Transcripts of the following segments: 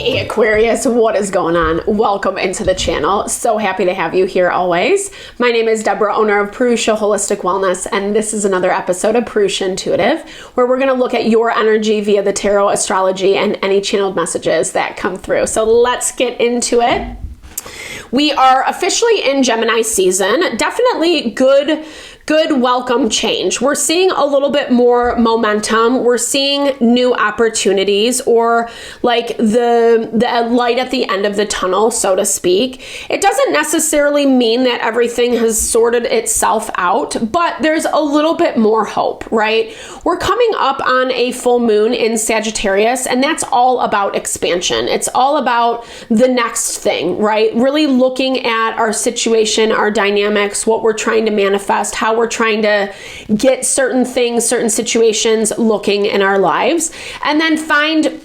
Hey Aquarius, what is going on? Welcome into the channel. So happy to have you here always. My name is Deborah, owner of Purusha Holistic Wellness, and this is another episode of Purusha Intuitive, where we're going to look at your energy via the tarot, astrology, and any channeled messages that come through. So let's get into it. We are officially in Gemini season. Definitely good welcome change. We're seeing a little bit more momentum. We're seeing new opportunities, or like the light at the end of the tunnel, so to speak. It doesn't necessarily mean that everything has sorted itself out, but there's a little bit more hope, right? We're coming up on a full moon in Sagittarius, and that's all about expansion. It's all about the next thing, right? Really looking at our situation, our dynamics, what we're trying to manifest, how we're trying to get certain things, certain situations looking in our lives, and then find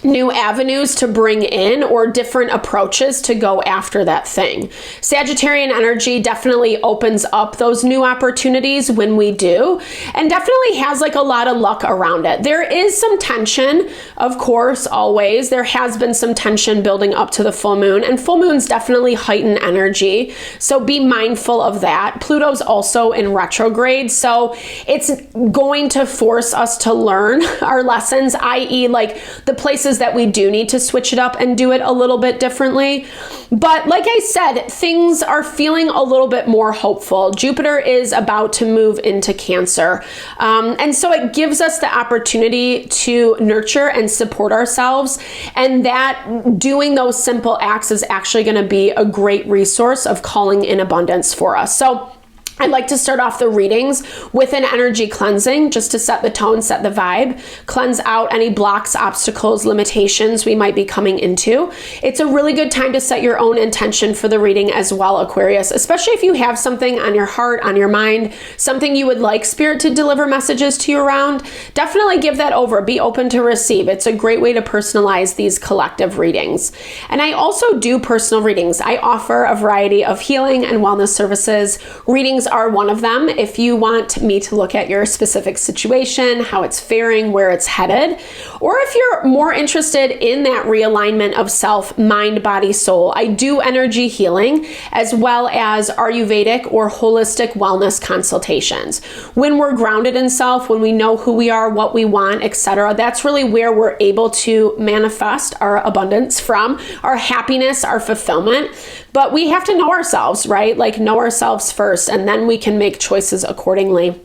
new avenues to bring in or different approaches to go after that thing. Sagittarian energy definitely opens up those new opportunities when we do, and definitely has like a lot of luck around it. There is some tension, of course, always. There has been some tension building up to the full moon, and full moons definitely heighten energy. So be mindful of that. Pluto's also in retrograde, so it's going to force us to learn our lessons, i.e. like the places that we do need to switch it up and do it a little bit differently. But like I said, things are feeling a little bit more hopeful. Jupiter is about to move into Cancer. And so it gives us the opportunity to nurture and support ourselves. And that doing those simple acts is actually going to be a great resource of calling in abundance for us. So I'd like to start off the readings with an energy cleansing, just to set the tone, set the vibe, cleanse out any blocks, obstacles, limitations we might be coming into. It's a really good time to set your own intention for the reading as well, Aquarius, especially if you have something on your heart, on your mind, something you would like Spirit to deliver messages to you around. Definitely give that over. Be open to receive. It's a great way to personalize these collective readings. And I also do personal readings. I offer a variety of healing and wellness services. Readings are one of them. If you want me to look at your specific situation, how it's faring, where it's headed, or if you're more interested in that realignment of self, mind, body, soul, I do energy healing as well as Ayurvedic or holistic wellness consultations. When we're grounded in self, when we know who we are, what we want, etc., that's really where we're able to manifest our abundance from, our happiness, our fulfillment. But we have to know ourselves, right? Like know ourselves first, and then we can make choices accordingly.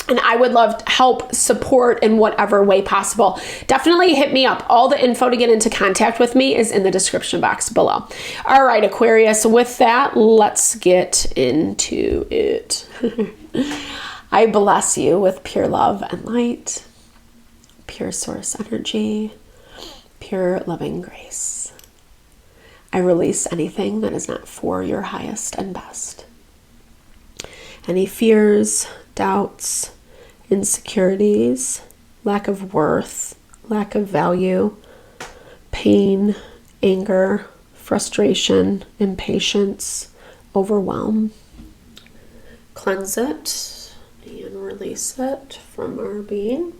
And I would love to help support in whatever way possible. Definitely hit me up. All the info to get into contact with me is in the description box below. All right, Aquarius, with that, let's get into it. I bless you with pure love and light, pure source energy, pure loving grace. I release anything that is not for your highest and best. Any fears, doubts, insecurities, lack of worth, lack of value, pain, anger, frustration, impatience, overwhelm. Cleanse it and release it from our being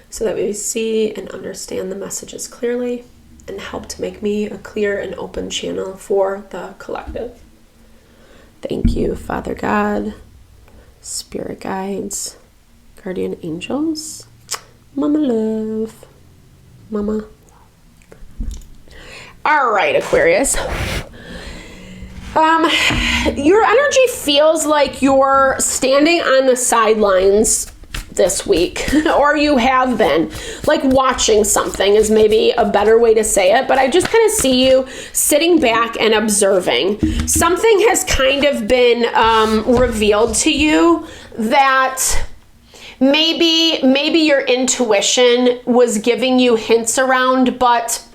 so that we see and understand the messages clearly and help to make me a clear and open channel for the collective. Thank you, Father God, Spirit guides, guardian angels, Mama love, Mama. All right, Aquarius. Your energy feels like you're standing on the sidelines this week, or you have been, like watching something is maybe a better way to say it, but I just kind of see you sitting back and observing. Something has kind of been revealed to you that maybe your intuition was giving you hints around, but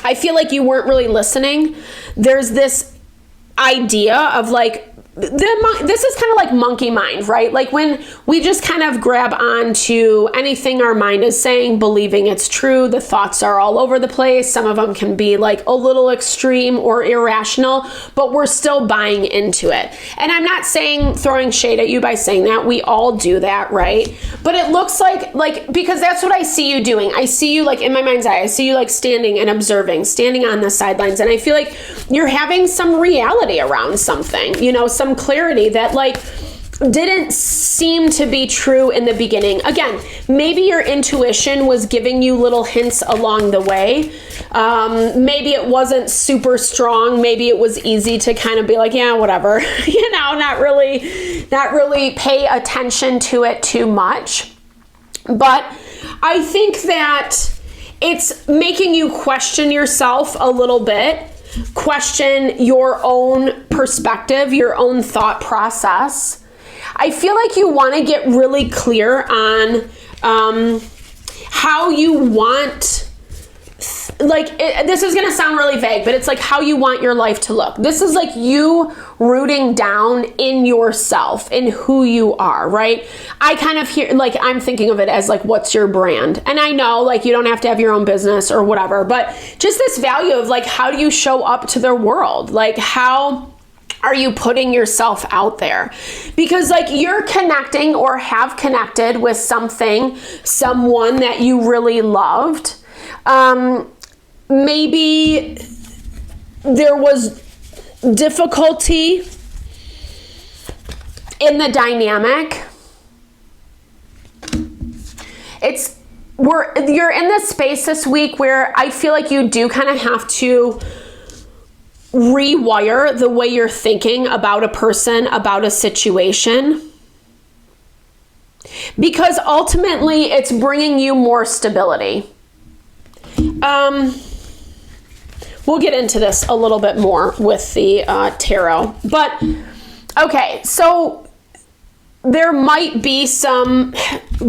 I feel like you weren't really listening. There's this idea of like this is kind of like monkey mind, right? Like when we just kind of grab onto anything our mind is saying, believing it's true. The thoughts are all over the place. Some of them can be like a little extreme or irrational, but we're still buying into it. And I'm not saying throwing shade at you by saying that. We all do that, right? But it looks like, because that's what I see you doing. I see you like in my mind's eye, I see you like standing and observing, standing on the sidelines. And I feel like you're having some reality around something, you know, some clarity that like didn't seem to be true in the beginning. Again, maybe your intuition was giving you little hints along the way. Maybe it wasn't super strong. Maybe it was easy to kind of be like, yeah, whatever, you know, not really pay attention to it too much. But I think that it's making you question yourself a little bit. Question your own perspective, your own thought process. I feel like you want to get really clear on how you want, this is going to sound really vague, but it's like how you want your life to look. This is like you rooting down in yourself, in who you are, right? I kind of hear, like, I'm thinking of it as like, what's your brand? And I know like you don't have to have your own business or whatever, but just this value of like, how do you show up to the world? Like, how are you putting yourself out there? Because like you're connecting or have connected with someone that you really loved. Maybe there was difficulty in the dynamic. You're in this space this week where I feel like you do kind of have to rewire the way you're thinking about a person, about a situation. Because ultimately it's bringing you more stability. We'll get into this a little bit more with the tarot. But, okay, so there might be some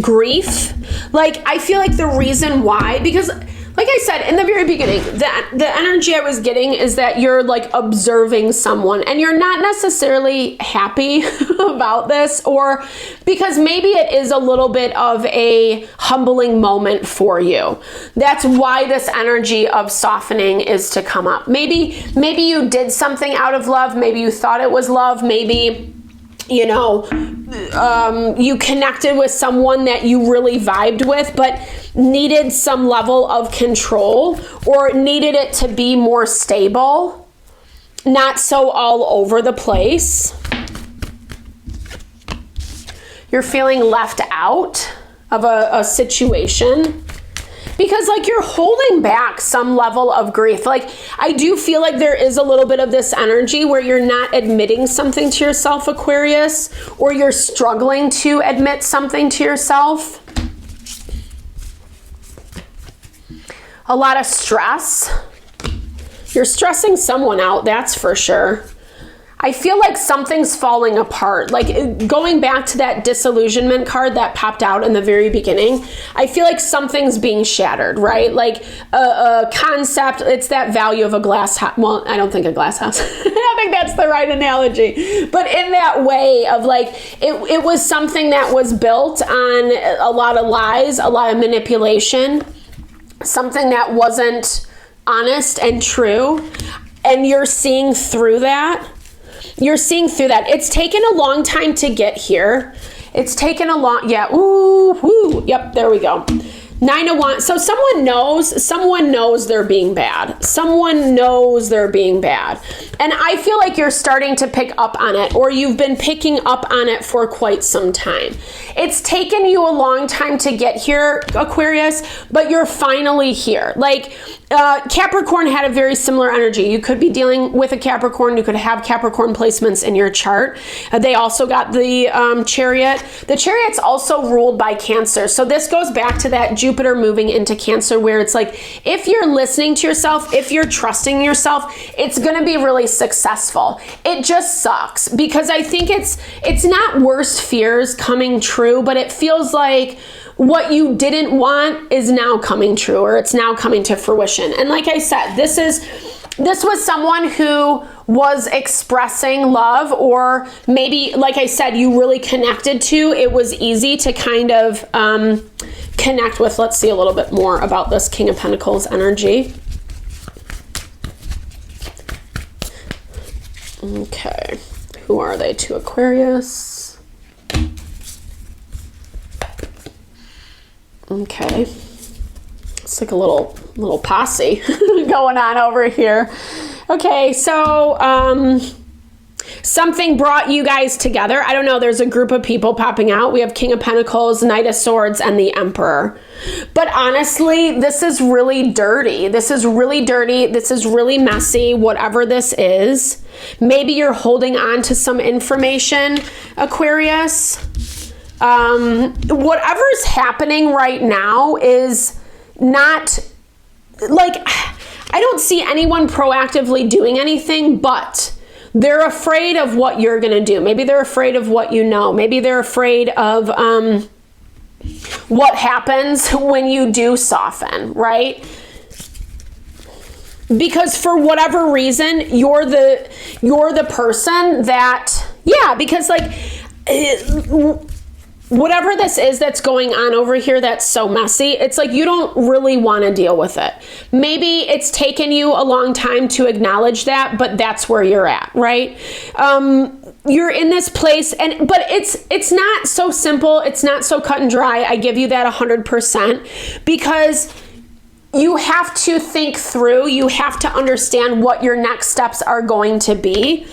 grief. Like, I feel like the reason why, because like I said in the very beginning, the energy I was getting is that you're like observing someone and you're not necessarily happy about this, or because maybe it is a little bit of a humbling moment for you. That's why this energy of softening is to come up. Maybe you did something out of love. Maybe you thought it was love. Maybe, you know, you connected with someone that you really vibed with, but needed some level of control or needed it to be more stable, not so all over the place. You're feeling left out of a situation because like you're holding back some level of grief. Like I do feel like there is a little bit of this energy where you're not admitting something to yourself, Aquarius, or you're struggling to admit something to yourself. A lot of stress. You're stressing someone out, that's for sure. I feel like something's falling apart. Like going back to that disillusionment card that popped out in the very beginning, I feel like something's being shattered, right? Like a concept, it's that value of a glass house. Well, I don't think a glass house. I don't think that's the right analogy. But in that way of like, it was something that was built on a lot of lies, a lot of manipulation, something that wasn't honest and true. And you're seeing through that. You're seeing through that. It's taken a long time to get here. It's taken a long, yeah, ooh, woo, yep, there we go. 9 of Wands. So someone knows they're being bad. Someone knows they're being bad. And I feel like you're starting to pick up on it, or you've been picking up on it for quite some time. It's taken you a long time to get here, Aquarius, but you're finally here. Like, Capricorn had a very similar energy. You could be dealing with a Capricorn. You could have Capricorn placements in your chart. They also got the Chariot. The Chariot's also ruled by Cancer. So this goes back to that Jupiter moving into Cancer, where it's like, if you're listening to yourself, if you're trusting yourself, it's going to be really successful. It just sucks because I think it's not worst fears coming true, but it feels like what you didn't want is now coming true, or it's now coming to fruition. And like I said, this was someone who was expressing love, or maybe, like I said, you really connected to, it was easy to kind of connect with. Let's see a little bit more about this King of Pentacles energy. Okay, who are they to Aquarius? Okay, it's like a little posse going on over here. Okay, so something brought you guys together. I don't know, there's a group of people popping out. We have King of Pentacles, Knight of Swords, and the Emperor. But honestly, this is really dirty. This is really dirty. This is really messy, whatever this is. Maybe you're holding on to some information, Aquarius. Whatever's happening right now is not, like, I don't see anyone proactively doing anything, but they're afraid of what you're going to do. Maybe they're afraid of what you know. Maybe they're afraid of what happens when you do soften, right? Because for whatever reason, you're the person that, yeah, because like whatever this is that's going on over here that's so messy, it's like you don't really want to deal with it. Maybe it's taken you a long time to acknowledge that, but that's where you're at, right? You're in this place, but it's not so simple. It's not so cut and dry. I give you that 100%, because you have to think through, you have to understand what your next steps are going to be.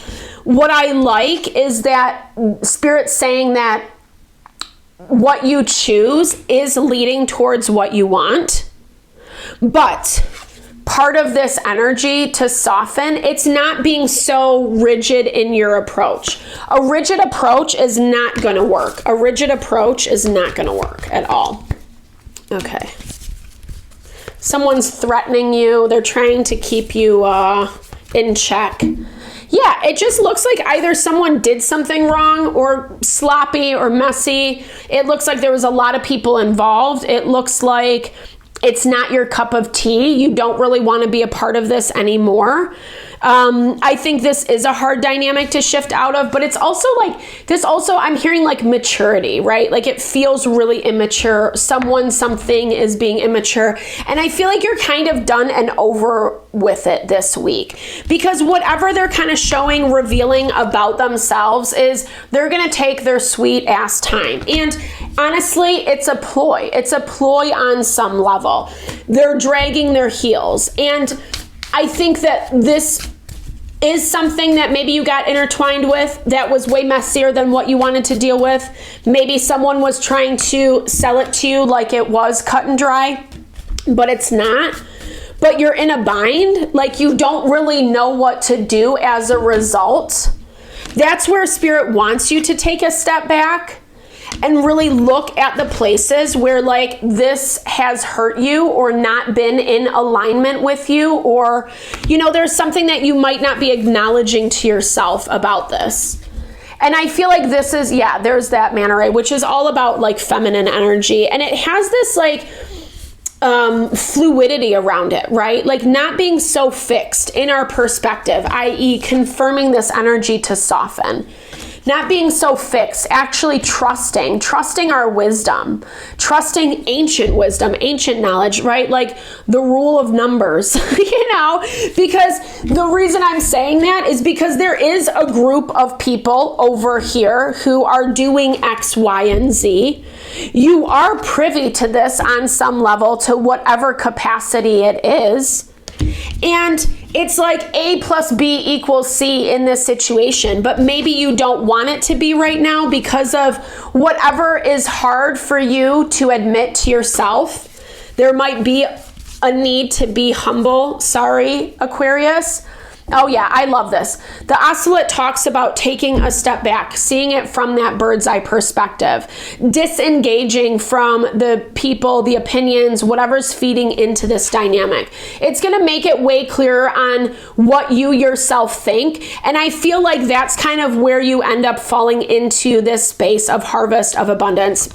What I like is that Spirit's saying that what you choose is leading towards what you want. But part of this energy to soften, it's not being so rigid in your approach. A rigid approach is not going to work. A rigid approach is not going to work at all. Okay. Someone's threatening you. They're trying to keep you in check. Yeah, it just looks like either someone did something wrong or sloppy or messy. It looks like there was a lot of people involved. It looks like it's not your cup of tea. You don't really want to be a part of this anymore. I think this is a hard dynamic to shift out of, but it's also like, this also, I'm hearing like maturity, right? Like it feels really immature. Something is being immature. And I feel like you're kind of done and over with it this week, because whatever they're kind of showing, revealing about themselves is they're going to take their sweet ass time. And honestly, it's a ploy. It's a ploy on some level. They're dragging their heels. And I think that this is something that maybe you got intertwined with that was way messier than what you wanted to deal with. Maybe someone was trying to sell it to you like it was cut and dry, but it's not. But you're in a bind, like you don't really know what to do as a result. That's where Spirit wants you to take a step back and really look at the places where like this has hurt you or not been in alignment with you, or, you know, there's something that you might not be acknowledging to yourself about this. And I feel like this is, yeah, there's that manta ray, which is all about like feminine energy. And it has this like fluidity around it, right? Like not being so fixed in our perspective, i.e. confirming this energy to soften. Not being so fixed, actually trusting our wisdom, trusting ancient wisdom, ancient knowledge, right? Like the rule of numbers, you know, because the reason I'm saying that is because there is a group of people over here who are doing X, Y, and Z. You are privy to this on some level, to whatever capacity it is. And it's like A plus B equals C in this situation, but maybe you don't want it to be right now because of whatever is hard for you to admit to yourself. There might be a need to be humble. Sorry, Aquarius. Oh yeah, I love this. The Oscillate talks about taking a step back, seeing it from that bird's eye perspective, disengaging from the people, the opinions, whatever's feeding into this dynamic. It's going to make it way clearer on what you yourself think. And I feel like that's kind of where you end up falling into this space of harvest, of abundance.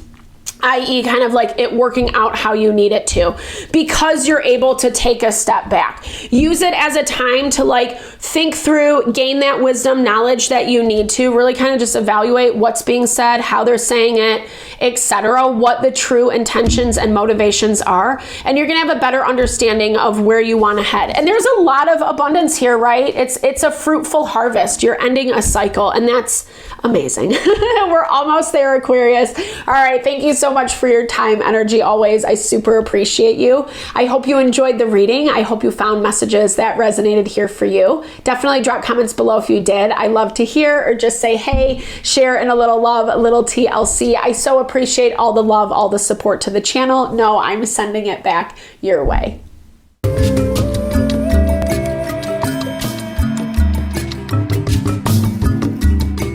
i.e. kind of like it working out how you need it to, because you're able to take a step back. Use it as a time to like think through, gain that wisdom, knowledge that you need to really kind of just evaluate what's being said, how they're saying it, etc., what the true intentions and motivations are, and you're gonna have a better understanding of where you want to head. And there's a lot of abundance here, right? It's a fruitful harvest. You're ending a cycle, and that's amazing. We're almost there, Aquarius. All right, thank you so much for your time, energy, always. I super appreciate you. I hope you enjoyed the reading. I hope you found messages that resonated here for you. Definitely drop comments below if you did. I love to hear, or just say, hey, share in a little love, a little TLC. I so appreciate all the love, all the support to the channel. No, I'm sending it back your way.